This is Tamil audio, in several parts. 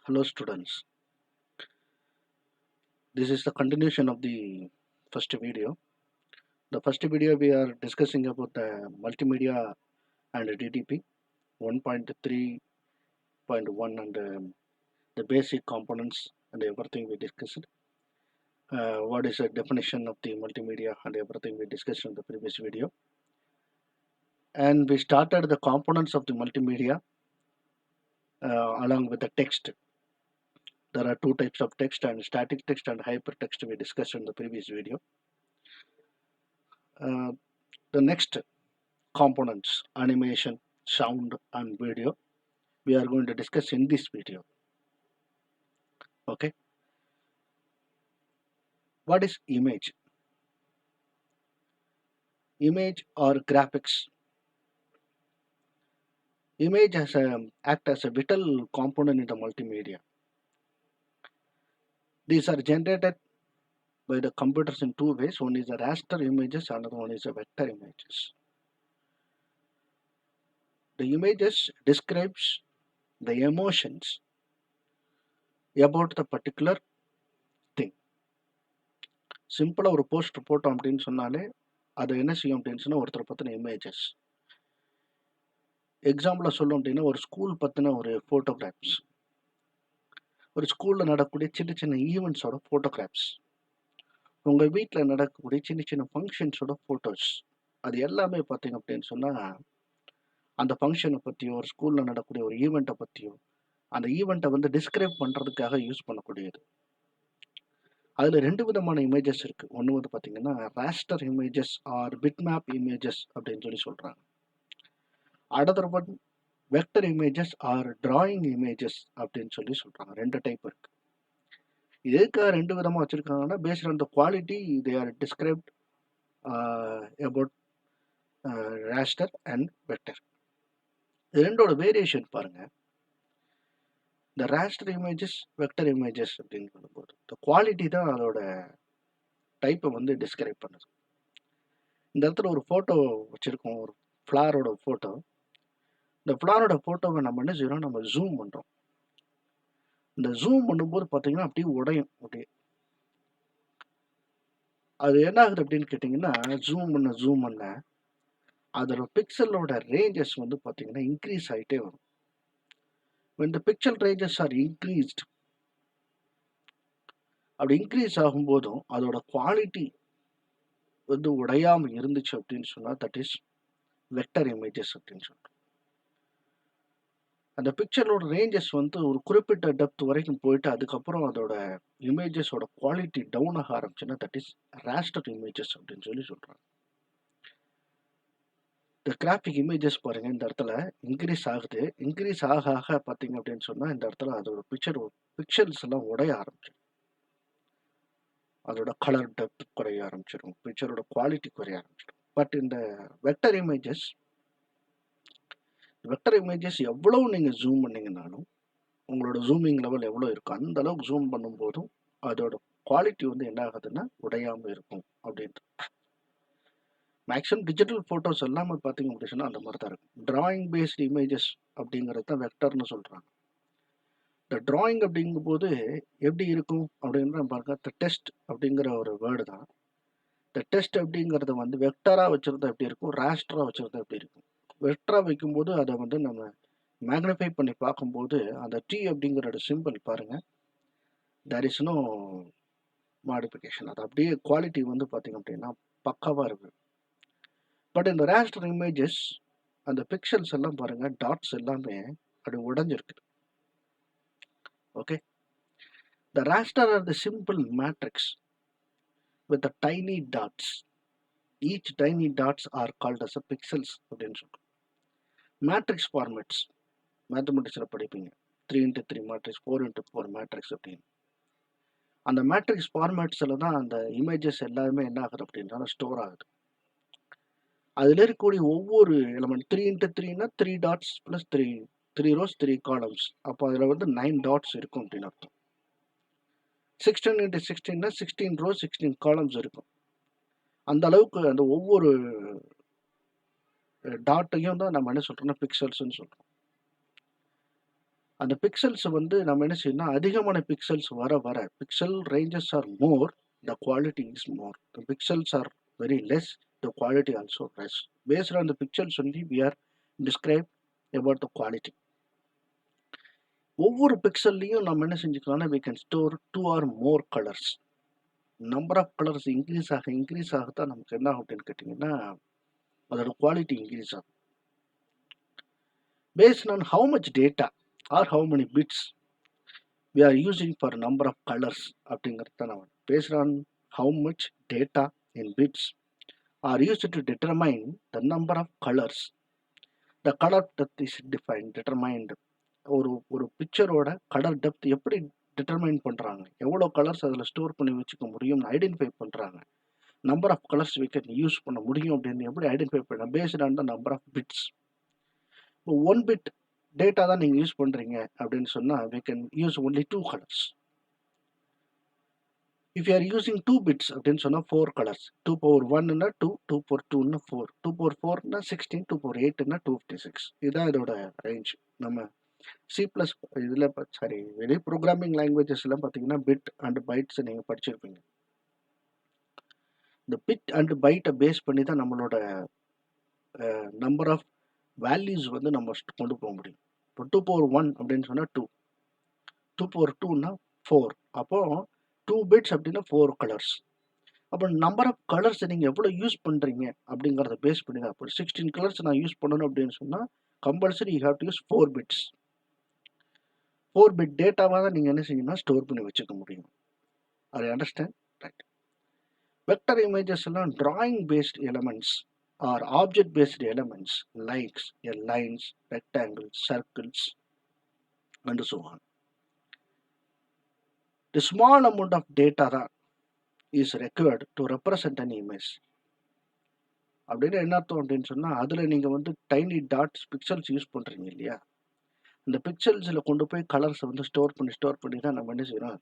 Hello students, this is the continuation of the first video. The first video we are discussing about the multimedia and DTP 1.3.1 and the basic components and everything we discussed. What is the definition of the multimedia and everything we discussed in the previous video. And we started the components of the multimedia along with the text. There are two types of text and static text and hypertext we discussed in the previous video. The next components, animation, sound and video, we are going to discuss in this video. Okay, what is image? Image or graphics. Image act as a vital component in the multimedia. These are generated by the computers in two ways. One is the raster images, another one is a vector images. The images describes the emotions about the particular thing. சிம்பிளா ஒரு போஸ்ட் போட்டோம் அப்படின்னு சொன்னாலே அது என்ன செய்யும் அப்படின்னு சொன்னா ஒருத்தரை பத்தின இமேஜஸ். எக்ஸாம்பிளாக சொல்லணும் அப்படின்னா ஒரு ஸ்கூல் பற்றின ஒரு ஃபோட்டோகிராஃப்ஸ், ஒரு ஸ்கூலில் நடக்கக்கூடிய சின்ன சின்ன ஈவெண்ட்ஸோட ஃபோட்டோகிராஃப்ஸ், உங்கள் வீட்டில் நடக்கக்கூடிய சின்ன சின்ன ஃபங்க்ஷன்ஸோட ஃபோட்டோஸ், அது எல்லாமே பார்த்தீங்க அப்படின்னு சொன்னால் அந்த ஃபங்க்ஷனை பற்றியோ ஒரு ஸ்கூலில் நடக்கக்கூடிய ஒரு ஈவெண்ட்டை பற்றியோ அந்த ஈவெண்ட்டை வந்து டிஸ்கிரைப் பண்ணுறதுக்காக யூஸ் பண்ணக்கூடியது. அதில் ரெண்டு விதமான இமேஜஸ் இருக்குது. ஒன்று வந்து பார்த்தீங்கன்னா raster images or bitmap images அப்படின்னு சொல்லி சொல்கிறாங்க. அடுத்த one vector images or drawing images அப்படின்னு சொல்லி சொல்கிறாங்க. ரெண்டு டைப் இருக்குது. எதுக்காக ரெண்டு விதமாக வச்சுருக்காங்கன்னா based on the quality they are described about raster and vector. இது ரெண்டோட வேரியேஷன் பாருங்கள். இந்த ராஸ்டர் இமேஜஸ் வெக்டர் இமேஜஸ் அப்படின்னு சொல்லும்போது இந்த குவாலிட்டி தான் அதோட டைப்பை வந்து டிஸ்கிரைப் பண்ணுது. இந்த இடத்துல ஒரு ஃபோட்டோ வச்சுருக்கோம், ஒரு ஃப்ளாரோட ஃபோட்டோ. இந்த ஃப்ளாரோட ஃபோட்டோவை நம்ம என்ன செய்யறோம், நம்ம ஜூம் பண்ணுறோம். இந்த ஜூம் பண்ணும்போது பார்த்தீங்கன்னா அப்படியே உடையும். அப்படியே அது என்ன ஆகுது அப்படின்னு கேட்டிங்கன்னா ஜூம் பண்ண அதோட பிக்சலோட ரேஞ்சஸ் வந்து பார்த்தீங்கன்னா இன்க்ரீஸ் ஆகிட்டே வரும். when the pixel ranges are increased, அப்படி இன்க்ரீஸ் ஆகும்போதும் அதோட குவாலிட்டி வந்து உடையாமல் இருந்துச்சு அப்படின்னு சொன்னால் தட் இஸ் வெக்டர் இமேஜஸ் அப்படின்னு சொல்கிறோம். அந்த பிக்சரோட ரேஞ்சஸ் வந்து ஒரு குறிப்பிட்ட டெப்த் வரைக்கும் போயிட்டு அதுக்கப்புறம் அதோட இமேஜஸோட குவாலிட்டி டவுன் ஆக ஆரம்பிச்சுன்னா தட் இஸ் ராஸ்டர் இமேஜஸ் அப்படின்னு சொல்லி சொல்கிறாங்க. இந்த கிராஃபிக் இமேஜஸ் பாருங்கள், இந்த இடத்துல இன்க்ரீஸ் ஆகுது. இன்க்ரீஸ் ஆக ஆக பார்த்தீங்க அப்படின்னு சொன்னால் இந்த இடத்துல அதோட பிக்சல்ஸ் எல்லாம் உடைய ஆரம்பிச்சிடும். அதோட கலர் டெப்த் குறைய ஆரம்பிச்சிடும், பிக்சரோட குவாலிட்டி குறைய ஆரம்பிச்சிடும். பட் இந்த வெக்டர் இமேஜஸ் எவ்வளவு நீங்கள் ஜூம் பண்ணிங்கனாலும் உங்களோட ஜூமிங் லெவல் எவ்வளோ இருக்கும் அந்த அளவுக்கு ஜூம் பண்ணும்போதும் அதோட குவாலிட்டி வந்து என்ன ஆகுதுன்னா உடையாமல் இருக்கும் அப்படின்ட்டு. மேக்ஸிமம் டிஜிட்டல் ஃபோட்டோஸ் எல்லாமே பார்த்தீங்க அப்படின்னு சொன்னால் அந்த மாதிரி தான் இருக்கும். டிராயிங் பேஸ்டு இமேஜஸ் அப்படிங்கிறது தான் வெக்டர்னு சொல்கிறாங்க. இந்த டிராயிங் அப்படிங்கும்போது எப்படி இருக்கும் அப்படின்ற பாருங்க, த டெஸ்ட் அப்படிங்கிற ஒரு வேர்டு தான். இந்த டெஸ்ட் அப்படிங்கிறத வந்து வெக்டராக வச்சுருந்தா எப்படி இருக்கும், ராஸ்டராக வச்சுருந்தா எப்படி இருக்கும். வெக்டராக வைக்கும்போது அதை வந்து நம்ம மேக்னிஃபை பண்ணி பார்க்கும்போது அந்த டி அப்படிங்கிற சிம்பிள் பாருங்கள், தேர் இஸ் நோ மாடிஃபிகேஷன். அது அப்படியே குவாலிட்டி வந்து பார்த்தீங்க அப்படின்னா பக்காவாக இருக்குது. பட் இந்த ராஸ்டர் இமேஜஸ் அந்த பிக்சல்ஸ் எல்லாம் பாருங்க, டாட்ஸ் எல்லாமே அப்படி உடஞ்சிருக்கு. Okay, the raster are the simple matrix with tiny dots. Each tiny dots are called as a pixels அப்படின்னு சொல்றோம். மேட்ரிக்ஸ் ஃபார்மேட்ஸ் மேத்தமெட்டிக்ஸில் படிப்பீங்க, 3x3 மேட்ரிக்ஸ், 4x4 மேட்ரிக்ஸ் அப்படின்னு. அந்த மேட்ரிக்ஸ் ஃபார்மேட்ஸில் தான் அந்த இமேஜஸ் எல்லாருமே என்ன ஆகுது அப்படின்னா ஸ்டோர் ஆகுது. அதில் இருக்கக்கூடிய ஒவ்வொரு எலமெண்ட் 3x3னா 3 டாட்ஸ் ப்ளஸ் 3 ரோஸ் 3 காலம்ஸ். அப்போ அதில் வந்து 9 டாட்ஸ் இருக்கும் அப்படின்னு அர்த்தம். 16x16னா 16 ரோஸ் 16 காலம்ஸ் இருக்கும். அந்த அளவுக்கு அந்த ஒவ்வொரு டாட்டையும் தான் நம்ம என்ன சொல்கிறோம்னா பிக்சல்ஸ்ன்னு சொல்கிறோம். அந்த பிக்சல்ஸ் வந்து நம்ம என்ன செய்யணும்னா, அதிகமான பிக்சல்ஸ் வர pixel ranges are more, the quality is more. The pixels are very less, the quality also less. Based on the pixels only we are describe about the quality. ஒவ்வொரு பிக்சல்லையும் நம்ம என்ன செஞ்சுக்கலாம்னா, we can store 2 or more colors. Number of colours increase ஆகத்தான் நமக்கு என்ன ஆகும் அப்படின்னு கேட்டிங்கன்னா, அதோட குவாலிட்டி இன்க்ரீஸ் ஆகும். Based on how much data or how many bits we are using for number of colors அப்படிங்கிறது தான் நம்ம. Paste on how much data in bits are used to determine the number of colors. The color depth is determined. ஒரு பிக்சரோட கலர் டெப்த் எப்படி டிட்டர்மைன் பண்ணுறாங்க, எவ்வளோ கலர்ஸ் அதில் ஸ்டோர் பண்ணி வச்சுக்க முடியும்னு ஐடென்டிஃபை பண்ணுறாங்க. Number of colours we can use பண்ண முடியும் அப்படின்னு எப்படி ஐடென்டிஃபை பண்ண, based on the number of bits. இப்போ 1 பிட் டேட்டா தான் நீங்கள் யூஸ் பண்ணுறீங்க அப்படின்னு சொன்னால் we can use only 2 colors. If you are using 2 bits அப்படின்னு சொன்னால் 4 colors. 2 power 1ன்னா 2, 2 power 2ன்னா 4, 2 power 4ன்னா 16, 2 power 8ன்னா 256. இதுதான் இதோட ரேஞ்ச். நம்ம சி ப்ளஸ் இதில் வெளி ப்ரோக்ராமிங் லாங்குவேஜஸ்லாம் பார்த்தீங்கன்னா பிட் அண்ட் பைட்ஸ் நீங்கள் படிச்சிருப்பீங்க. இந்த பிட் அண்ட் பைட்டை பேஸ் பண்ணி தான் நம்மளோட நம்பர் ஆஃப் வேல்யூஸ் வந்து நம்ம கொண்டு போக முடியும். இப்போ 2 power 1 அப்படின்னு சொன்னால் 2, 2 power 2ன்னா 4. அப்போது 2 பிட்ஸ் அப்படின்னா 4 கலர்ஸ். அப்போ நம்பர் ஆஃப் கலர்ஸ் நீங்கள் எவ்வளோ யூஸ் பண்ணுறீங்க அப்படிங்கிறத பேஸ் பண்ணி தான். அப்போ 16 கலர்ஸ் நான் யூஸ் பண்ணணும் அப்படின்னு சொன்னால் compulsory you have to use 4 bits. 4 bit டேட்டாவாக தான் நீங்கள் என்ன செய்யணும்னா ஸ்டோர் பண்ணி வச்சுக்க முடியும். I understand right. Vector images எல்லாம் drawing based elements or object based elements likes lines, rectangles, circles and so on. The small amount of data that is required to represent an image. அப்படின்னு என்ன அர்த்தம் அப்படின்னு சொன்னால், அதில் நீங்கள் வந்து டைனி டாட்ஸ் பிக்சல்ஸ் யூஸ் பண்ணுறீங்க இல்லையா, இந்த பிக்சல்ஸில் கொண்டு போய் கலர்ஸை வந்து ஸ்டோர் பண்ணி தான் நம்ம என்ன செய்கிறோம்,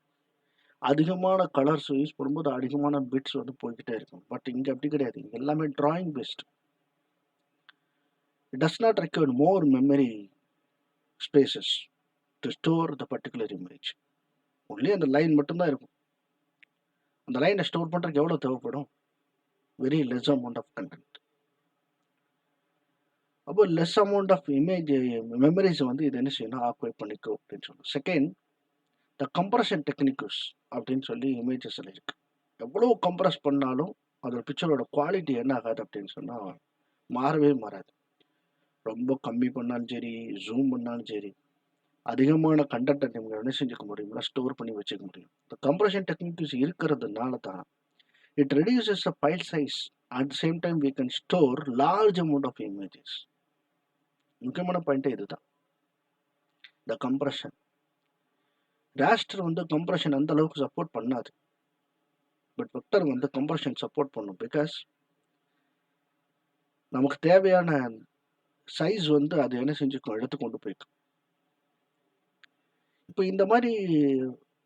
அதிகமான கலர்ஸ் யூஸ் பண்ணும்போது அதிகமான பிட்ஸ் வந்து போய்கிட்டே இருக்கும். பட் இங்கே அப்படி கிடையாது, இங்கே எல்லாமே drawing based. It does not require more memory spaces to store the particular image. Only அந்த லைன் மட்டும்தான் இருக்கும். அந்த லைனை ஸ்டோர் பண்ணுறதுக்கு எவ்வளோ தேவைப்படும், very less amount of content. அப்போ லெஸ் அமௌண்ட் ஆஃப் இமேஜ் மெமரிஸை வந்து இது என்ன செய்யணும், ஆக்குபை பண்ணிக்கோ அப்படின்னு சொல்லணும். செகண்ட், த கம்ப்ரஷன் டெக்னிக்ஸ் அப்படின்னு சொல்லி இமேஜஸில் இருக்குது. எவ்வளோ கம்ப்ரஸ் பண்ணாலும் அதோட பிக்சரோட குவாலிட்டி என்ன ஆகாது அப்படின்னு சொன்னால் மாறவே மாறாது. ரொம்ப கம்மி பண்ணாலும் சரி, ஜூம் பண்ணாலும் சரி, அதிகமான கண்டென்ட்டை நீங்கள் என்ன செஞ்சுக்க முடியும்னா ஸ்டோர் பண்ணி வச்சுக்க முடியும். இந்த கம்ப்ரஷன் டெக்னிக்ஸ் இருக்கிறதுனால தான் it reduces the file size. At the same time we can store large amount of images. முக்கியமான பாயிண்ட்டே இதுதான், த கம்ப்ரஷன். ராஸ்டர் வந்து கம்ப்ரஷன் அந்த அளவுக்கு சப்போர்ட் பண்ணாது, பட் வெக்டர் வந்து கம்ப்ரஷன் சப்போர்ட் பண்ணும். பிகாஸ் நமக்கு தேவையான சைஸ் வந்து அது என்ன செஞ்சுக்கும், எடுத்து கொண்டு போய்க்கும். இப்போ இந்த மாதிரி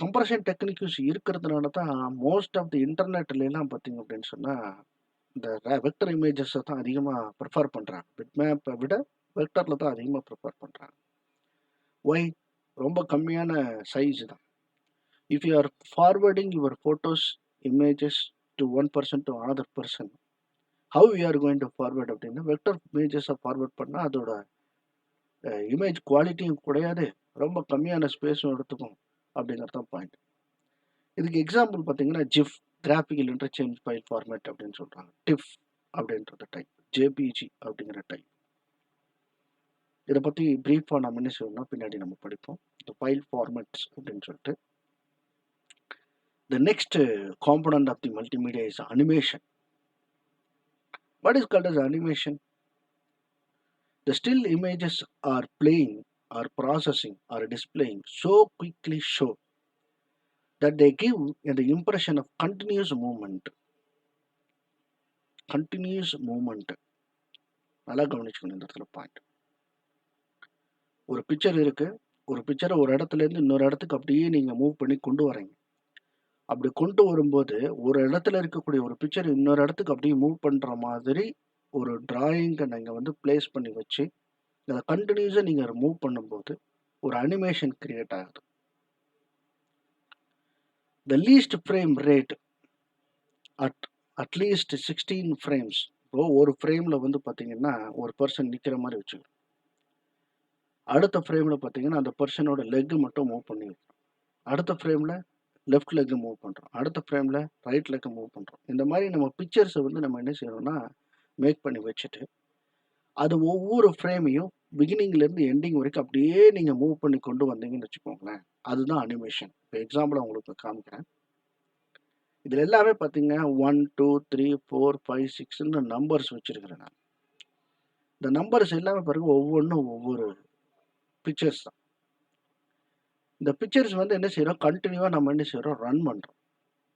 கம்ப்ரஷன் டெக்னிக்ஸ் இருக்கிறதுனால தான் மோஸ்ட் ஆஃப் தி இன்டர்நெட்லாம் பார்த்தீங்க அப்படின்னு சொன்னால் இந்த வெக்டர் இமேஜஸை தான் அதிகமாக ப்ரிஃபர் பண்ணுறாங்க. பிட் மேப்பை விட வெக்டரில் தான் அதிகமாக ப்ரிஃபர் பண்ணுறாங்க. ஒய்? ரொம்ப கம்மியான சைஸ் தான். If you are forwarding your photos images to one person to another person, how you are going to forward அப்படின்னா வெக்டர் இமேஜஸை ஃபார்வர்ட் பண்ணால் அதோட இமேஜ் குவாலிட்டியும் குறையாது, ரொம்ப கம்மியான ஸ்பேஸும் எடுத்துக்கும் அப்படிங்கிறது தான் பாயிண்ட். இதுக்கு எக்ஸாம்பிள் பார்த்தீங்கன்னா GIF, graphical interchange file format அப்படின்னு சொல்கிறாங்க. டிஃப் அப்படின்றது டைப், ஜேபிஜி அப்படிங்கிற டைப். இதை பற்றி ப்ரீஃபாக நம்ம என்ன செய்யணும்னா பின்னாடி நம்ம படிப்போம், இந்த ஃபைல் ஃபார்மேட்ஸ் அப்படின்னு சொல்லிட்டு. The next component of the multimedia is animation. What is called as animation? The still images are playing or processing or displaying so quickly show that they give the impression of continuous movement. Continuous movement. நல்லா கவனிச்சுக்கணும் இந்த இடத்துல பாயிண்ட். ஒரு பிக்சர் இருக்கு, ஒரு பிக்சரை ஒரு இடத்துல இருந்து இன்னொரு இடத்துக்கு அப்படியே நீங்கள் மூவ் பண்ணி கொண்டு வரீங்க. அப்படி கொண்டு வரும்போது ஒரு இடத்துல இருக்கக்கூடிய ஒரு பிக்சர் இன்னொரு இடத்துக்கு அப்படியே மூவ் பண்ணுற மாதிரி ஒரு டிராயிங்கை நீங்கள் வந்து பிளேஸ் பண்ணி வச்சு அதை கண்டினியூஸாக நீங்கள் மூவ் பண்ணும்போது ஒரு அனிமேஷன் கிரியேட் ஆகுது. The least frame rate at least 16 frames. இப்போ ஒரு ஃப்ரேமில் வந்து பார்த்தீங்கன்னா ஒரு பர்சன் நிற்கிற மாதிரி வச்சுக்கணும். அடுத்த ஃப்ரேமில் பார்த்தீங்கன்னா அந்த பர்சனோட லெக்கு மட்டும் மூவ் பண்ணி வைக்கிறோம். அடுத்த ஃப்ரேமில் லெஃப்ட் லெக்கு மூவ் பண்ணுறோம். அடுத்த ஃப்ரேமில் ரைட் லெக்கு மூவ் பண்ணுறோம். இந்த மாதிரி நம்ம பிக்சர்ஸை வந்து நம்ம என்ன செய்யறோம்னா மேக் பண்ணி வச்சுட்டு அது ஒவ்வொரு ஃப்ரேமையும் பிகினிங்லேருந்து எண்டிங் வரைக்கும் அப்படியே நீங்கள் மூவ் பண்ணி கொண்டு வந்தீங்கன்னு வச்சுக்கோங்களேன். அதுதான் அனிமேஷன். இப்போ எக்ஸாம்பிள் உங்களுக்கு காமிக்கிறேன். இதில் எல்லாமே பார்த்தீங்க 1 2 3 4 5 6ன்னு நம்பர்ஸ் வச்சுருக்கிறேன் நான். இந்த நம்பர்ஸ் எல்லாமே பாருங்க ஒவ்வொன்றும் ஒவ்வொரு பிக்சர்ஸ் தான். இந்த பிக்சர்ஸ் வந்து என்ன செய்கிறோம், கண்டினியூவாக நம்ம என்ன செய்கிறோம், ரன் பண்ணுறோம்.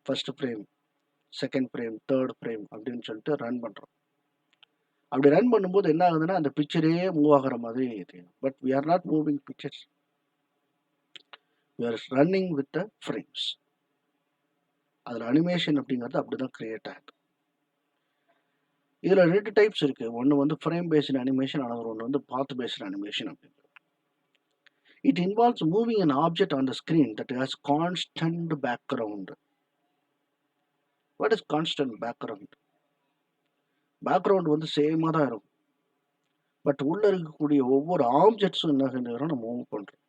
First frame, second frame, third frame அப்படின்னு சொல்லிட்டு ரன் பண்ணுறோம். அப்படி ரன் பண்ணும்போது என்ன ஆகுதுன்னா அந்த பிக்சரே மூவ் ஆகிற மாதிரி தெரியும். But we are not moving pictures, we are running with the frames. அதில் அனிமேஷன் அப்படிங்கிறது அப்படி தான் கிரியேட் ஆகுது. இதில் 2 டைப்ஸ் இருக்குது. ஒன்று வந்து ஃப்ரேம் பேஸ்டு அனிமேஷன், அனதர் ஒன்று வந்து பாத் பேஸ்டு அனிமேஷன் அப்படிங்கிறது. It involves moving an object on the screen that has constant background. What is constant background? Background வந்து சேமாக தான் இருக்கும். பட் உள்ளே இருக்கக்கூடிய ஒவ்வொரு ஆப்ஜெக்ட்ஸும் என்ன செஞ்சுக்கிறோம், நம்ம மூவ் பண்ணுறோம்.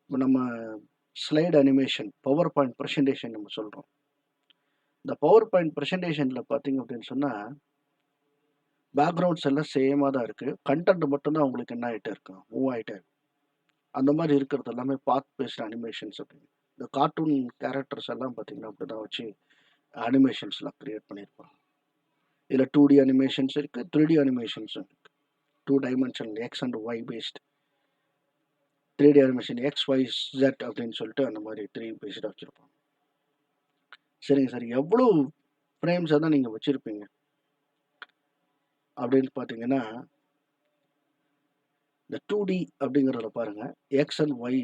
இப்போ நம்ம slide animation, power point presentation நம்ம சொல்கிறோம். இந்த பவர் பாயிண்ட் ப்ரெசன்டேஷனில் பார்த்தீங்க அப்படின்னு சொன்னால் பேக்ரவுண்ட்ஸ் எல்லாம் சேமாக தான் இருக்குது. கண்டென்ட் மட்டும்தான் உங்களுக்கு என்ன ஆகிட்டே இருக்கும், மூவ் ஆகிட்டே இருக்கும். அந்த மாதிரி இருக்கிறது எல்லாமே பாத் பேஸ்டு அனிமேஷன்ஸ் அப்படின்னு. இந்த கார்ட்டூன் கேரக்டர்ஸ் எல்லாம் பார்த்தீங்கன்னா அப்படி தான் வச்சு அனிமேஷன்ஸ்லாம் கிரியேட் பண்ணியிருப்பாங்க. இதில் 2D அனிமேஷன்ஸ் இருக்குது, 3D அனிமேஷன்ஸும் இருக்குது. 2 dimensional x and y based, 3D animation x y z அப்படின்னு சொல்லிட்டு அந்த மாதிரி 3 பேஸ்டாக வச்சுருப்பாங்க. சரிங்க சார், எவ்வளோ ஃப்ரேம்ஸை தான் நீங்கள் வச்சுருப்பீங்க அப்படின்னு பார்த்தீங்கன்னா இந்த 2D அப்படிங்கிறத பாருங்கள், எக்ஸ் அண்ட் ஒய்.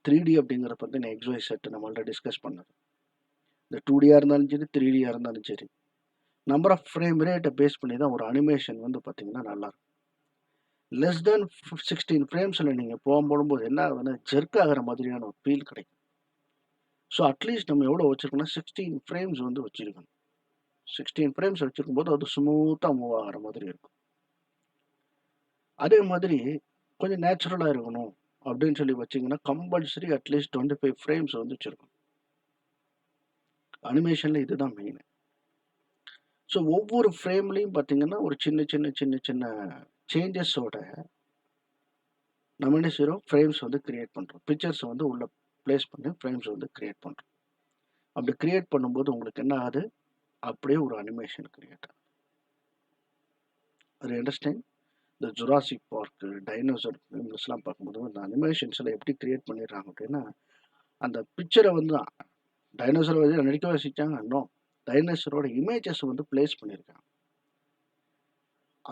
3D அப்படிங்கிறத பார்த்தீங்கன்னா எக்ஸ் ஒய் செட் நம்ம ஆல்ரெடி டிஸ்கஸ் பண்ணது. இந்த 2Dயாக இருந்தாலும் சரி, 3Dயாக இருந்தாலும் சரி, நம்பர் ஆஃப் ஃப்ரேம் ரேட்டை பேஸ் பண்ணி தான் ஒரு அனிமேஷன் வந்து பார்த்தீங்கன்னா நல்லாயிருக்கும். லெஸ் தென் 16 ஃப்ரேம்ஸில் நீங்கள் போகும்போது என்ன ஆகுதுன்னா ஜெர்க் ஆகிற மாதிரியான ஒரு ஃபீல் கிடைக்கும். ஸோ அட்லீஸ்ட் நம்ம எவ்வளோ வச்சுருக்கோம்னா 16 ஃப்ரேம்ஸ் வந்து வச்சுருக்கணும். 16 ஃப்ரேம்ஸ் வச்சுருக்கும் போது அது ஸ்மூத்தாக மூவ் ஆகிற மாதிரி இருக்கும். அதே மாதிரி கொஞ்சம் நேச்சுரலாக இருக்கணும் அப்படின்னு சொல்லி வச்சிங்கன்னா கம்பல்சரி அட்லீஸ்ட் 25 ஃப்ரேம்ஸ் வந்து வச்சுருக்கணும். அனிமேஷனில் இதுதான் மெயின். ஸோ ஒவ்வொரு ஃப்ரேம்லேயும் பார்த்தீங்கன்னா ஒரு சின்ன சின்ன சின்ன சின்ன சேஞ்சஸோட நம்ம என்ன செய்கிறோம், ஃப்ரேம்ஸ் வந்து கிரியேட் பண்ணுறோம். பிக்சர்ஸை வந்து உள்ள பிளேஸ் பண்ணி ஃப்ரேம்ஸ் வந்து கிரியேட் பண்ணுறோம். அப்படி கிரியேட் பண்ணும்போது உங்களுக்கு என்ன ஆகுது, அப்படியே ஒரு அனிமேஷன் கிரியேட் ஆகுது. அது அண்டர்ஸ்டாண்ட். இந்த ஜுராசிக் பார்க்கு, டைனோசர் ஃபிலிம்ஸ்லாம் பார்க்கும்போது இந்த அனிமேஷன்ஸில் எப்படி கிரியேட் பண்ணிடுறாங்க அப்படின்னா அந்த பிக்சரை வந்து டைனோசரை வந்து நடிக்க வசிச்சாங்க. இன்னும் டைனோசரோட இமேஜஸ் வந்து பிளேஸ் பண்ணியிருக்காங்க.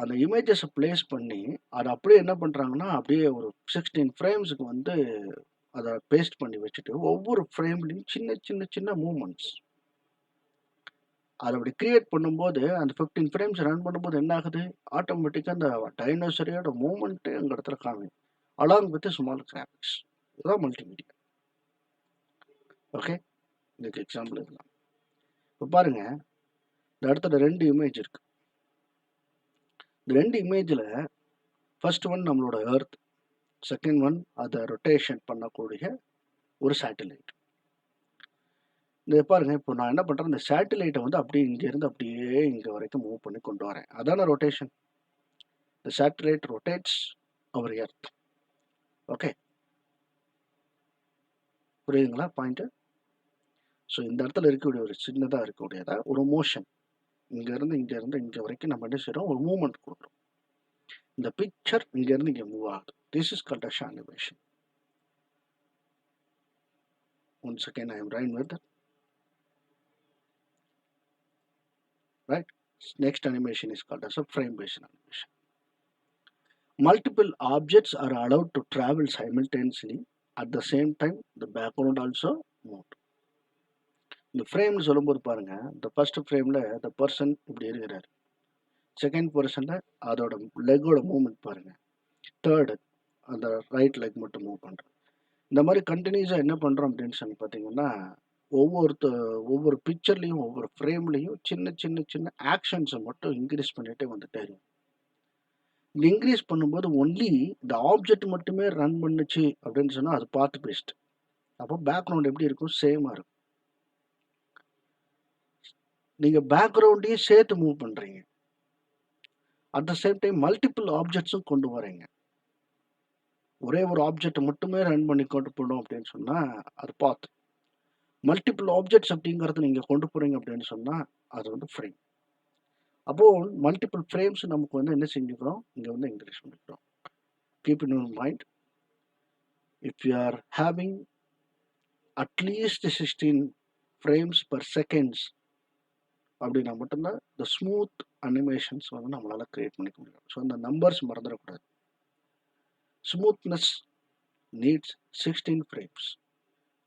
அந்த இமேஜஸை பிளேஸ் பண்ணி அதை அப்படியே என்ன பண்ணுறாங்கன்னா அப்படியே ஒரு 16 ஃப்ரேம்ஸுக்கு வந்து அதை பேஸ்ட் பண்ணி வச்சுட்டு ஒவ்வொரு ஃப்ரேம்லையும் சின்ன சின்ன சின்ன மூமெண்ட்ஸ் அதை அப்படி கிரியேட் பண்ணும்போது அந்த 15 ஃப்ரேம்ஸ் ரன் பண்ணும்போது என்ன ஆகுது, ஆட்டோமேட்டிக்காக அந்த டைனோசரியோட மூமெண்ட்டு அந்த இடத்துல காமிக்கும் அலாங் வித் ஸ்மால் கிராஃபிக்ஸ். இதுதான் மல்டிமீடியா. ஓகே, இதுக்கு எக்ஸாம்பிள் இதெல்லாம். இப்போ பாருங்கள், இந்த இடத்துல 2 இமேஜ் இருக்குது. இந்த 2 இமேஜில் ஃபர்ஸ்ட் ஒன் நம்மளோட எர்த், செகண்ட் ஒன் அதை ரொட்டேஷன் பண்ணக்கூடிய ஒரு சேட்டலைட். இந்த பாருங்க, இப்போ நான் என்ன பண்ணுறேன், இந்த சேட்டலைட்டை வந்து அப்படியே இங்கேருந்து அப்படியே இங்கே வரைக்கும் மூவ் பண்ணி கொண்டு வரேன். அதான rotation. The satellite rotates our earth. Okay, புரியுதுங்களா பாயிண்ட்டு? ஸோ இந்த இடத்துல இருக்கக்கூடிய ஒரு சின்னதாக இருக்கக்கூடியதா ஒரு மோஷன், இங்கேருந்து இங்கே வரைக்கும் நம்ம என்ன செய்கிறோம், ஒரு மூவ்மெண்ட் கொடுக்குறோம். இந்த பிக்சர் இங்கேருந்து இங்கே மூவ் ஆகுது. This is called as animation. One second, I am right with right. Next animation is called as a frame based animation. Multiple objects are allowed to travel simultaneously. At the same time the background also moved. இந்த ஃப்ரேம்னு சொல்லும்போது பாருங்க, இந்த ஃபர்ஸ்ட் ஃப்ரேமில் த பர்சன் இப்படி இருக்கிறார். செகண்ட் பர்சனில் அதோட லெக்கோட மூவ்மெண்ட் பாருங்க. தேர்டு அந்த ரைட் லெக் மட்டும் மூவ் பண்ணுறது. இந்த மாதிரி கண்டினியூஸாக என்ன பண்ணுறோம் அப்படின்னு சொல்லி பார்த்தீங்கன்னா, ஒவ்வொரு பிக்சர்லேயும் ஒவ்வொரு ஃப்ரேம்லேயும் சின்ன சின்ன சின்ன ஆக்ஷன்ஸை மட்டும் இன்க்ரீஸ் பண்ணிகிட்டே வந்துட்டே இருக்கும். இந்த இன்க்ரீஸ் பண்ணும்போது ஒன்லி இந்த ஆப்ஜெக்ட் மட்டுமே ரன் பண்ணுச்சு அப்படின்னு சொன்னால் அது பார்த்து பெஸ்ட். அப்போ பேக்ரவுண்ட் எப்படி இருக்கும்? சேமாக இருக்கும். நீங்கள் பேக்ரவுண்டையும் சேர்த்து மூவ் பண்ணுறீங்க, at the same time multiple ஆப்ஜெக்ட்ஸும் கொண்டு வரீங்க. ஒரே ஒரு ஆப்ஜெக்ட் மட்டுமே ரன் பண்ணி கொண்டு போகணும் அப்படின்னு சொன்னால் அது பார்த்து. மல்டிபிள் ஆப்ஜெக்ட்ஸ் அப்படிங்கிறது நீங்கள் கொண்டு போகிறீங்க அப்படின்னு சொன்னால் அது வந்து ஃப்ரேம். அப்போது மல்டிபிள் ஃப்ரேம்ஸ் நமக்கு வந்து என்ன செஞ்சுக்கிறோம்? இங்கே வந்து இன்க்ரீஸ் பண்ணிக்கிறோம். Keep in mind, if you are having at least 16 frames per seconds அப்படின்னா மட்டும்தான் இந்த ஸ்மூத் அனிமேஷன்ஸ் வந்து நம்மளால் க்ரியேட் பண்ணிக்க முடியும். ஸோ அந்த நம்பர்ஸ் மறந்துடக்கூடாது. Smoothness needs 16 frames.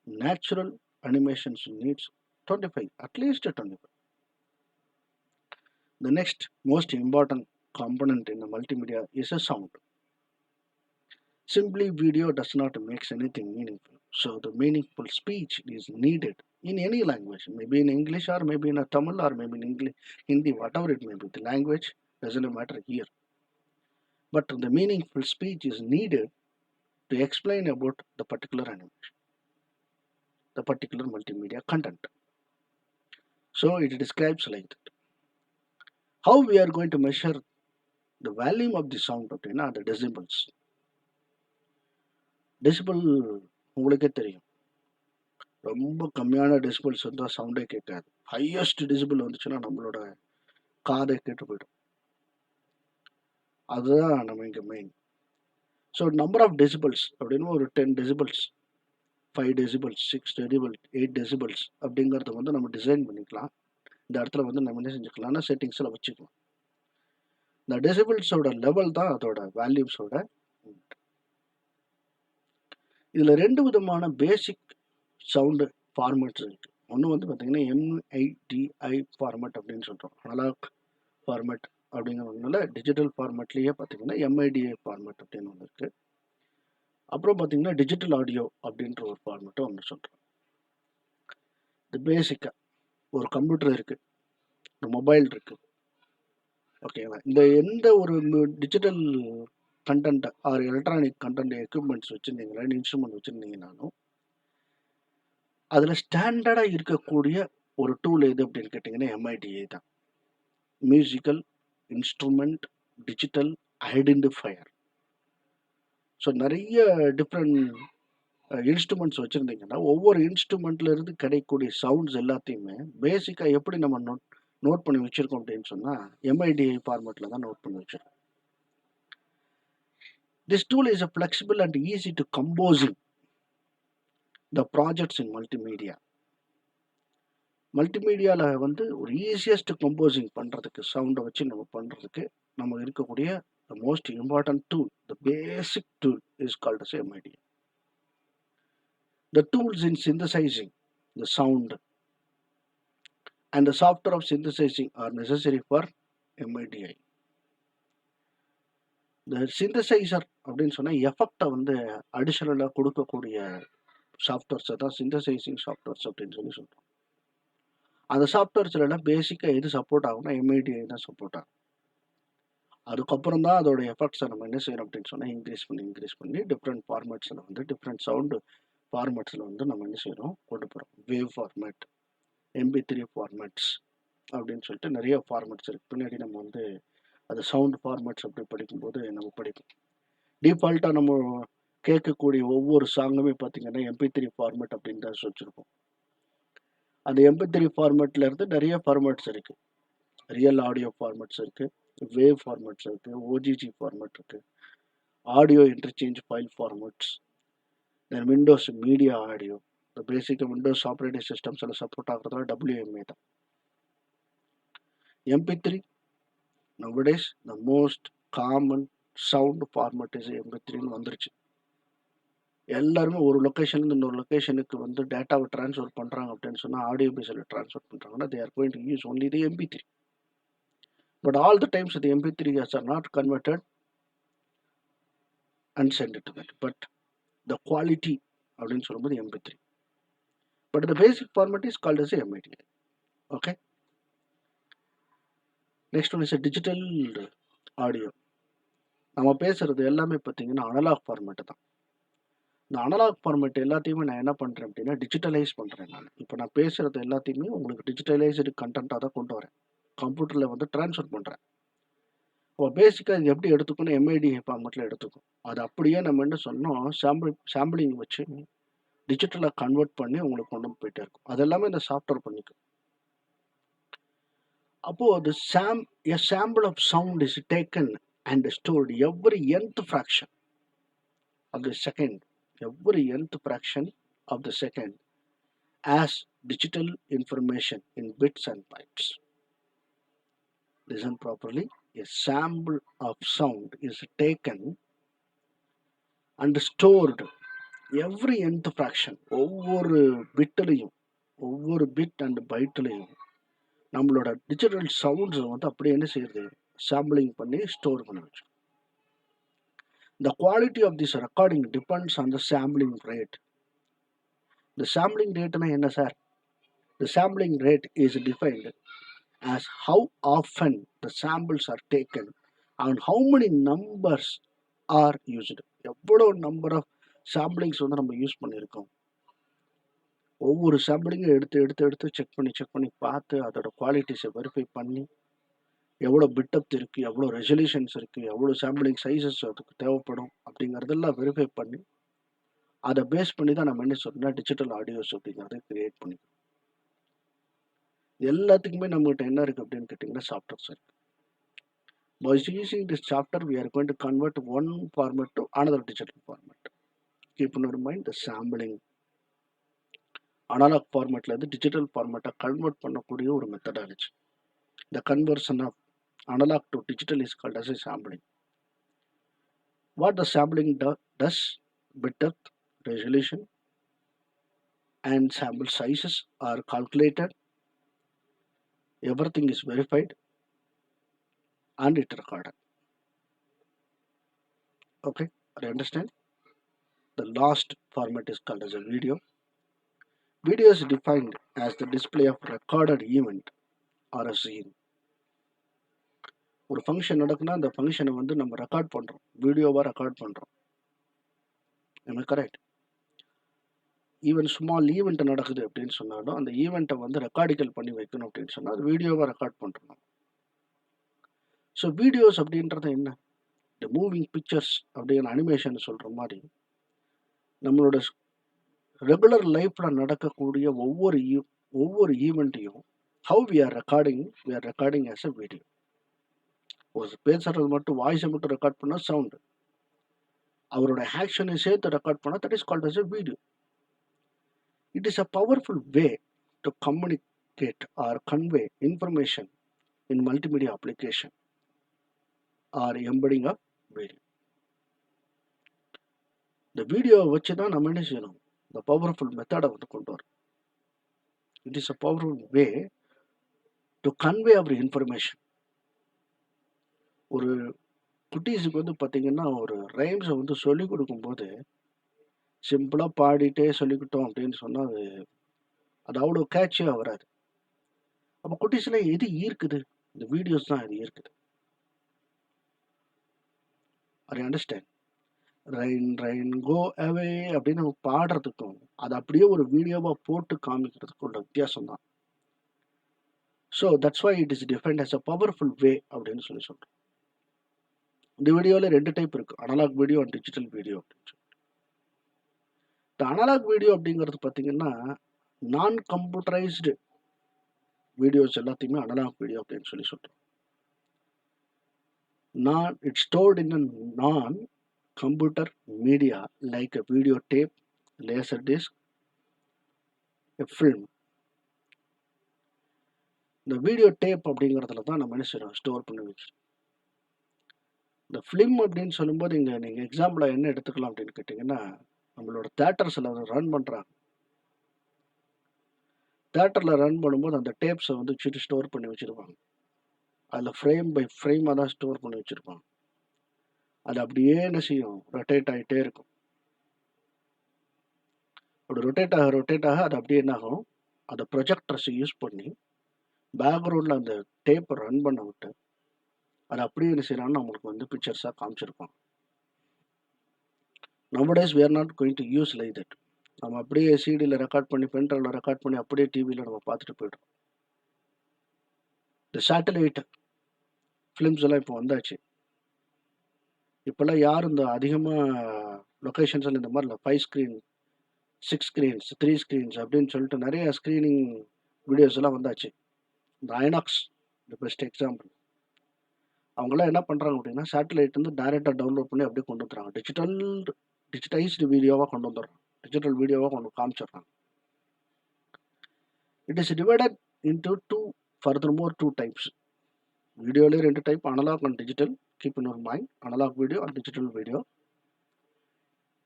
Natural animations needs 25, at least 25. The next most important component in the multimedia is a sound. Simply video does not make anything meaningful. So the meaningful speech is needed in any language, maybe in English or maybe in a Tamil or maybe in English, Hindi, whatever it may be. The language doesn't matter here. But the meaningful speech is needed to explain about the particular animation, the particular multimedia content. So it describes like that. How we are going to measure the volume of the sound அப்படின்னா அந்த டெசிபிள்ஸ். டெசிபிள் உங்களுக்கே தெரியும், ரொம்ப கம்மியான டெசிபிள்ஸ் இருந்தால் சவுண்டே கேட்காது. ஹையஸ்ட் டெசிபிள் வந்துச்சுன்னா நம்மளோட காதை கேட்டு போயிடும். அதுதான் நம்ம இங்கே main. So number of decibels அப்படின்னு ஒரு 10 டெசிபிள்ஸ், 5 டெசிபிள்ஸ், 6 டெசிபிள்ஸ், 8 டெசிபிள்ஸ் அப்படிங்கிறத வந்து நம்ம டிசைன் பண்ணிக்கலாம். இந்த இடத்துல வந்து நம்ம என்ன செஞ்சுக்கலாம்னா செட்டிங்ஸில் வச்சுக்கலாம். இந்த டெசிபிள்ஸோட லெவல் தான் அதோட வேல்யூஸோட. இதில் 2 விதமான பேசிக் சவுண்டு ஃபார்மேட்ஸ் இருக்குது. ஒன்று வந்து பார்த்திங்கன்னா MIDI ஃபார்மேட் அப்படின்னு சொல்கிறோம், அனலாக் ஃபார்மேட் அப்படிங்கிறதுனால டிஜிட்டல் ஃபார்மேட்லேயே பார்த்திங்கன்னா MIDI ஃபார்மேட் அப்படின்னு ஒன்று இருக்குது. அப்புறம் பார்த்திங்கன்னா டிஜிட்டல் ஆடியோ அப்படின்ற ஒரு ஃபார்மேட்டும் ஒன்று சொல்கிறோம். இது பேசிக்காக ஒரு கம்ப்யூட்டர் இருக்குது, ஒரு மொபைல் இருக்குது, ஓகேங்களா. இந்த எந்த ஒரு digital content or electronic content equipments வச்சுருந்தீங்களா, இன்ஸ்ட்ருமெண்ட் வச்சுருந்தீங்கனாலும் அதில் ஸ்டாண்டர்டாக இருக்கக்கூடிய ஒரு டூல் எது அப்படின்னு கேட்டிங்கன்னா MIDI தான். Musical instrument digital identifier. So நிறைய டிஃப்ரெண்ட் இன்ஸ்ட்ருமெண்ட்ஸ் வச்சுருந்தீங்கன்னா ஒவ்வொரு இன்ஸ்ட்ருமெண்ட்லேருந்து கிடைக்கக்கூடிய சவுண்ட்ஸ் எல்லாத்தையுமே பேசிக்காக எப்படி நம்ம நோட் பண்ணி வச்சுருக்கோம் அப்படின்னு சொன்னால் MIDI ஃபார்மேட்டில் தான் நோட் பண்ணி வச்சுருக்கோம். This tool is a flexible and easy to composing the projects in multimedia. மல்டிமீடியாவில் வந்து ஒரு ஈஸியஸ்ட் கம்போசிங் பண்ணுறதுக்கு, சவுண்டை வச்சு நம்ம பண்ணுறதுக்கு நம்ம இருக்கக்கூடிய the most important tool, the basic tool is called as MIDI. The tools in synthesizing the sound and the software of synthesizing are necessary for MIDI. இந்த சிந்தசைசர் அப்படின்னு சொன்னால் எஃபெக்டை வந்து அடிஷனலாக கொடுக்கக்கூடிய சாஃப்ட்வேர்ஸை தான் சிந்தசைசிங் சாஃப்ட்வேர்ஸ் அப்படின்னு சொல்லி சொல்கிறோம். அந்த சாஃப்ட்வேர்ஸ்ல எல்லாம் பேசிக்காக எது சப்போர்ட் ஆகும்னா MIDI தான் சப்போர்ட் ஆகும். அதுக்கப்புறம் தான் அதோட எஃபெக்ட்ஸை நம்ம என்ன செய்யணும் அப்படின்னு சொன்னால் இன்க்ரீஸ் பண்ணி டிஃப்ரெண்ட் ஃபார்மேட்ஸில் வந்து டிஃப்ரெண்ட் சவுண்டு ஃபார்மேட்ஸில் வந்து நம்ம என்ன செய்யணும் கொண்டு போகிறோம். வேவ் ஃபார்மேட், MP3 ஃபார்மேட்ஸ் அப்படின்னு சொல்லிட்டு நிறைய ஃபார்மேட்ஸ் இருக்குது. பின்னாடி நம்ம வந்து அது சவுண்ட் ஃபார்மேட்ஸ் அப்படி படிக்கும்போது நம்ம படிப்போம். டிஃபால்ட்டாக நம்ம கேட்கக்கூடிய ஒவ்வொரு சாங்குமே பார்த்திங்கன்னா MP3 ஃபார்மேட் அப்படின்னு தான் வச்சுருக்கோம். அந்த MP3 ஃபார்மேட்டில் இருந்து நிறைய ஃபார்மேட்ஸ் இருக்குது. ரியல் ஆடியோ ஃபார்மேட்ஸ் இருக்குது, வேவ் ஃபார்மேட்ஸ் இருக்குது, OGG ஃபார்மேட் இருக்குது, ஆடியோ இன்டர்சேஞ்ச் ஃபைல் ஃபார்மேட்ஸ், தென் விண்டோஸ் மீடியா ஆடியோ. இந்த பேசிக்காக விண்டோஸ் ஆப்ரேட்டிங் சிஸ்டம்ஸ் எல்லாம் சப்போர்ட் ஆகிறதுல WMA தான். MP3 nowadays the most common sound format is MP3ன்னு வந்துருச்சு. எல்லாருமே ஒரு லொக்கேஷன்லேருந்து இன்னொரு லொக்கேஷனுக்கு வந்து டேட்டாவை ட்ரான்ஸ்ஃபர் பண்ணுறாங்க அப்படின்னு சொன்னால் ஆடியோ பேஸில் ட்ரான்ஸ்ஃபர் பண்ணுறாங்கன்னா they are going to use only the MP3. But all the times the MP3s are not converted and send it to that. But the quality அப்படின்னு சொல்லும்போது MP3. But the basic format is called as a MIDI. Okay. Next one is a digital audio. நம்ம பேசுறது எல்லாமே பார்த்தீங்கன்னா அனலாக் ஃபார்மேட்டு தான். இந்த அனலாக் ஃபார்மேட் எல்லாத்தையுமே நான் என்ன பண்ணுறேன் அப்படின்னா டிஜிட்டலைஸ் பண்ணுறேன் நான். இப்போ நான் பேசுகிறது எல்லாத்தையுமே உங்களுக்கு டிஜிட்டலைஸ்டு கண்டென்ட்டாக தான் கொண்டு வரேன். கம்ப்யூட்டரில் வந்து ட்ரான்ஸ்ஃபர் பண்ணுறேன். இப்போ பேசிக்காக இது எப்படி எடுத்துக்கணும், எம்ஐடி ஃபார்மேட்டில் எடுத்துக்கும். அது அப்படியே நம்ம என்ன சொன்னோம், சாம்பிளிங் வச்சு டிஜிட்டலாக கன்வெர்ட் பண்ணி உங்களுக்கு கொண்டு போயிட்டே இருக்கும். அது எல்லாமே இந்த சாஃப்ட்வேர் பண்ணிக்கும். அப்போது a sample of sound is taken and stored every nth fraction of the second, as digital information in bits and bytes. Listen properly. A sample of sound is taken and stored every nth fraction. ஒவ்வொரு பிட்லையும், ஒவ்வொரு பிட் அண்ட் பைட்லையும் நம்மளோட டிஜிட்டல் சவுண்ட்ஸை வந்து அப்படியே என்ன செய்யுது, சாம்பிளிங் பண்ணி ஸ்டோர் பண்ணி வச்சு. The quality of this recording depends on the sampling rate. The sampling rate na enna sir? The sampling rate is defined as how often the samples are taken and how many numbers are used. எவ்வளோ நம்பர் ஆஃப் சாம்பிளிங்ஸ் வந்து நம்ம யூஸ் பண்ணியிருக்கோம். ஒவ்வொரு சாம்பிளிங்கும் எடுத்து செக் பண்ணி பார்த்து அதோட குவாலிட்டிஸை வெரிஃபை பண்ணி எவ்வளோ பிட்டப் இருக்குது, எவ்வளோ ரெசல்யூஷன்ஸ் இருக்குது, எவ்வளோ சாம்பிளிங் சைஸஸ் அதுக்கு தேவைப்படும் அப்படிங்கிறதெல்லாம் வெரிஃபை பண்ணி அதை பேஸ் பண்ணி தான் நம்ம என்ன சொல்றோம்னா டிஜிட்டல் ஆடியோஸ் அப்படிங்கிறத கிரியேட் பண்ணிக்கிறோம். எல்லாத்துக்குமே நம்மகிட்ட என்ன இருக்குது அப்படின்னு கேட்டிங்கன்னா சாஃப்ட்வேர்ஸ் இருக்குது. By using this chapter, we are going to convert one format to another digital format. Keep in mind the sampling. Analog format la digital format convert பண்ணக்கூடிய ஒரு methodology. The conversion of analog to digital is called as a sampling. What the sampling does, bit depth, resolution and sample sizes are calculated. Everything is verified and it recorded. Okay, I understand. The last format is called as a video. Video is defined as the display of recorded event or a scene. ஒரு ஃபங்க்ஷன் நடக்குன்னா அந்த ஃபங்க்ஷனை வந்து நம்ம ரெக்கார்ட் பண்ணுறோம், வீடியோவாக ரெக்கார்ட் பண்ணுறோம். கரெக்ட். ஈவன் ஸ்மால் ஈவெண்ட் நடக்குது அப்படின்னு சொன்னாலும் அந்த ஈவெண்ட்டை வந்து ரெக்கார்டிக்கல் பண்ணி வைக்கணும் அப்படின்னு சொன்னால் அது வீடியோவாக ரெக்கார்ட் பண்ணுறோம். ஸோ வீடியோஸ் அப்படின்றது என்ன, இந்த மூவிங் பிக்சர்ஸ் அப்படிங்கிற அனிமேஷன் சொல்கிற மாதிரி நம்மளோட ரெகுலர் லைஃப்பில் நடக்கக்கூடிய ஒவ்வொரு ஈவெண்ட்டையும் how we are recording as a video. ஒரு பேசுறது மட்டும் வாய்ஸை மட்டும் ரெக்கார்ட் பண்ணால் சவுண்டு, அவரோட ஆக்ஷனை சேர்த்து ரெக்கார்ட் பண்ணால் that is called as a video. It is a powerful way to communicate or convey information in multimedia application or embedding a video. இந்த வீடியோவை வச்சு தான் நம்ம என்ன செய்யணும், இந்த பவர்ஃபுல் மெத்தடை வந்து கொண்டு வரும். It is a powerful way to convey our information. ஒரு குட்டீஸுக்கு வந்து பார்த்தீங்கன்னா ஒரு ரைம்ஸை வந்து சொல்லிக் கொடுக்கும்போது சிம்பிளாக பாடிட்டே சொல்லிக்கிட்டோம் அப்படின்னு சொன்னால் அது அவ்வளோ கேட்சியாக வராது. அப்போ குட்டீஸ்லாம் எது ஈர்க்குது, இந்த வீடியோஸ் தான் அது ஈர்க்குது. I understand. Rain rain go away அப்படின்னு நம்ம பாடுறதுக்கும் அது அப்படியே ஒரு வீடியோவாக போட்டு காமிக்கிறதுக்கும் உள்ள வித்தியாசம் தான். So that's why it is defined as a powerful way அப்படின்னு சொல்கிறோம். இந்த வீடியோவில் 2 டைப் இருக்குது, analog video and digital video அப்படின்னு சொல்லி. இந்த அனலாக் வீடியோ அப்படிங்கிறது பார்த்தீங்கன்னா நான் கம்ப்யூட்டரைஸ்டு வீடியோஸ் எல்லாத்தையுமே அனலாக் வீடியோ அப்படின்னு சொல்லி சொல்கிறோம். It's stored in a non computer media like a video tape, laser disc, a film. இந்த வீடியோ டேப் அப்படிங்கிறதுல தான் நம்ம என்ன செய்யறோம், ஸ்டோர் பண்ணி வச்சுருக்கோம். இந்த ஃபிலிம் அப்படின்னு சொல்லும்போது நீங்கள் எக்ஸாம்பிளாக என்ன எடுத்துக்கலாம் அப்படின்னு கேட்டிங்கன்னா, நம்மளோட தேட்டர்ஸில் ரன் பண்ணுறாங்க. தேட்டரில் ரன் பண்ணும்போது அந்த டேப்ஸை வந்து ஸ்டோர் பண்ணி வச்சுருப்பாங்க. அதில் ஃப்ரேம் பை ஃப்ரேமாக தான் ஸ்டோர் பண்ணி வச்சுருப்பாங்க. அது அப்படியே என்ன செய்யும், ரொட்டேட் ஆகிட்டே இருக்கும். அப்படி ரொட்டேட் ஆக அது அப்படியே என்ன ஆகும், அந்த ப்ரொஜெக்டர்ஸை யூஸ் பண்ணி பேக்ரவுண்டில் அந்த டேப்பை ரன் பண்ண விட்டு அது அப்படியே என்ன செய்யறான்னு நம்மளுக்கு வந்து பிக்சர்ஸாக காமிச்சிருப்பான். Nowadays we are not going to use like that. நம்ம அப்படியே சிடியில் ரெக்கார்ட் பண்ணி பென்ட்ரைவில் ரெக்கார்ட் பண்ணி அப்படியே டிவியில் நம்ம பார்த்துட்டு போய்டும். இந்த சேட்டலைட் ஃபிலிம்ஸ் எல்லாம் இப்போ வந்தாச்சு. இப்போல்லாம் யாரும் இந்த அதிகமாக லொக்கேஷன்ஸில் இந்த மாதிரி இல்லை, 5 ஸ்க்ரீன் 6 ஸ்க்ரீன்ஸ் 3 ஸ்க்ரீன்ஸ் அப்படின்னு சொல்லிட்டு நிறைய ஸ்க்ரீனிங் வீடியோஸ் எல்லாம் வந்தாச்சு. இந்த ஐநாக்ஸ் த பெஸ்ட் எக்ஸாம்பிள். அவங்களாம் என்ன பண்ணுறாங்க அப்படின்னா, சேட்டலைட் வந்து டைரெக்டாக டவுன்லோட் பண்ணி அப்படியே கொண்டு வந்துடுறாங்க. டிஜிட்டைஸ்டு வீடியோவாக கொண்டு வந்துடுறாங்க. டிஜிட்டல் வீடியோவாக கொண்டு காமிச்சிடுறாங்க. It is divided into furthermore 2 types. வீடியோலேயே 2 type, analog and digital. Keep in your mind, analog video and digital video.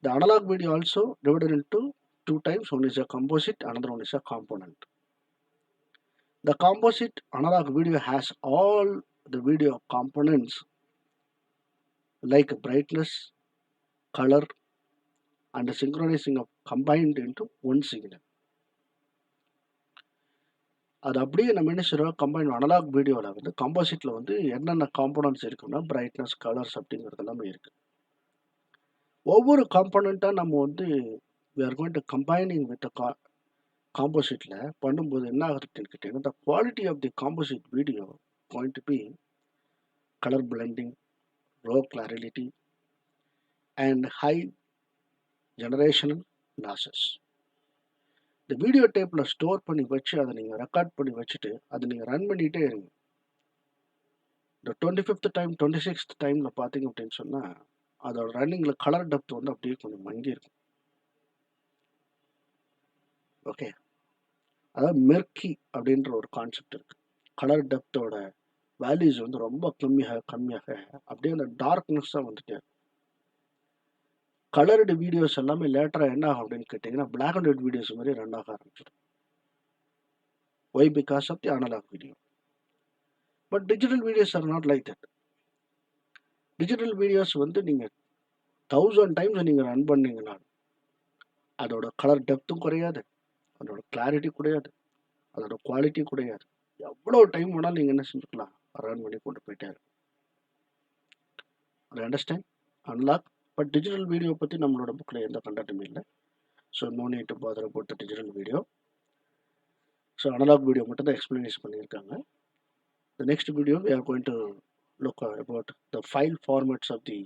The analog video also divided into 2 types. One is a composite, another one is a component. The composite analog video has all the video components like brightness, color, and synchronizing of combined into one signal. அது அப்படியே நம்ம என்ன செய்கிறோம், கம்பைன் அனலாக் வீடியோவில் வந்து கம்போசிட்டில் வந்து என்னென்ன காம்போனன்ட்ஸ் இருக்குன்னா பிரைட்னஸ், கலர்ஸ் அப்படிங்கிறது எல்லாமே இருக்குது. ஒவ்வொரு காம்போனண்ட்டாக நம்ம வந்து we are going to combining with the காம்போசிட்டில் பண்ணும்போது என்ன ஆகுதுன்னு கேட்டிங்கன்னா, the quality of the composite video going to be color blending, raw clarity and high generational losses. இந்த வீடியோ டேப்பில் ஸ்டோர் பண்ணி வச்சு அதை நீங்கள் ரெக்கார்ட் பண்ணி வச்சுட்டு அதை நீங்கள் ரன் பண்ணிகிட்டே இருங்க. இந்த 25th டைம் 26th டைமில் பார்த்தீங்க அப்படின்னு சொன்னால் அதோட ரன்னிங்கில் கலர் டெப்த் வந்து அப்படியே கொஞ்சம் மங்கி இருக்கும். ஓகே, அதாவது மெர்க்கி அப்படின்ற ஒரு கான்செப்ட் இருக்குது. கலர் டெப்த்தோட வேல்யூஸ் வந்து ரொம்ப கம்மியாக அப்படியே அந்த டார்க்னஸ்ஸாக வந்துட்டே. கலர்டு வீடியோஸ் எல்லாமே லேட்டராக என்ன ஆகும் அப்படின்னு கேட்டிங்கன்னா பிளாக் அண்ட் ஒயிட் வீடியோஸ் மாதிரி ரன் ஆக ஆரம்பிச்சிடும். Why because of the analog video. But digital videos are not like that. Digital videos வந்து நீங்கள் 1000 டைம்ஸ் நீங்கள் ரன் பண்ணீங்கன்னா அதோட கலர் டெப்த்தும் குறையாது, அதோட கிளாரிட்டி குறையாது, அதோட குவாலிட்டி குறையாது. எவ்வளோ டைம் வேணாலும் நீங்கள் என்ன செஞ்சுக்கலாம், ரன் பண்ணி கொண்டு போயிட்டே இருக்கும். I understand analog. But digital video பற்றி நம்மளோட புக்கில் எந்த கண்டென்ட்டுமே இல்லை. So no need to bother about the digital video. So analog video மட்டும் தான் எக்ஸ்பிளனேஷன் பண்ணியிருக்காங்க. The next video we are going to look about the file formats of the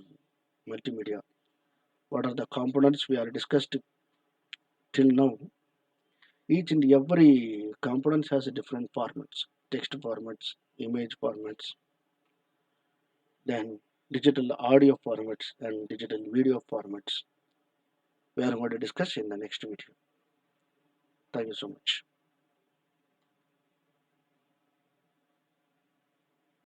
multimedia. What are the components we are discussed till now? Each and every components has a different formats, text formats, image formats, then digital audio formats and digital video formats. We are going to discuss in the next video. Thank you so much.